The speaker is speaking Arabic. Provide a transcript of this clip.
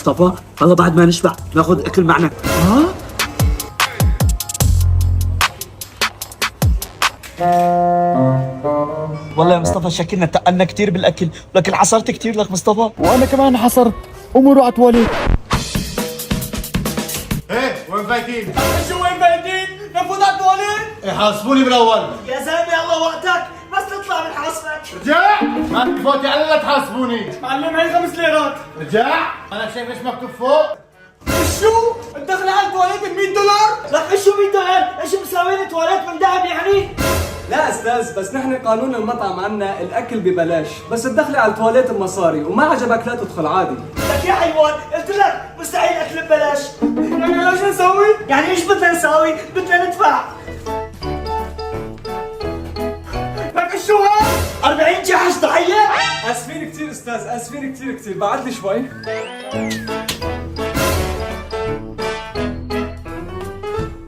مصطفى هلا بعد ما نشبع ناخذ اكل معنا. والله يا مصطفى شكلنا تقلنا كثير بالاكل، ولكن عصرت كثير لك مصطفى. وانا كمان حصرت. قوموا روحوا على التواليت. ايه وين فايتين؟ شو وين بايتين؟ نفوت على التواليت؟ يحاسبوني بالاول. يا زلمه الله وقتك بس تطلع من حاسبك. رجع ما تفوتي على لا تحاسبوني. معلم هي 5 ليرات. رجع انا شايف ايش مكتوب فوق. شو؟ الدخل على التواليت ب 100 دولار؟ لك شو 100 دولار؟ ايش مساوي لي تواليت من ذهب يعني؟ لا استاذ، بس نحن قانون المطعم عنا الاكل ببلاش، بس تدخلي على التواليت بمصاري، وما عجبك لا تدخل عادي. لك يا حيوان قلت لك مستحيل اكل ببلاش. يعني ايش نسوي؟ يعني ايش بدنا نسوي؟ بدنا ندفع. لك شو هاد؟ 40 جحش ضحيه؟ اسفين كثير استاذ، اسفين كثير، بعد لي شوي.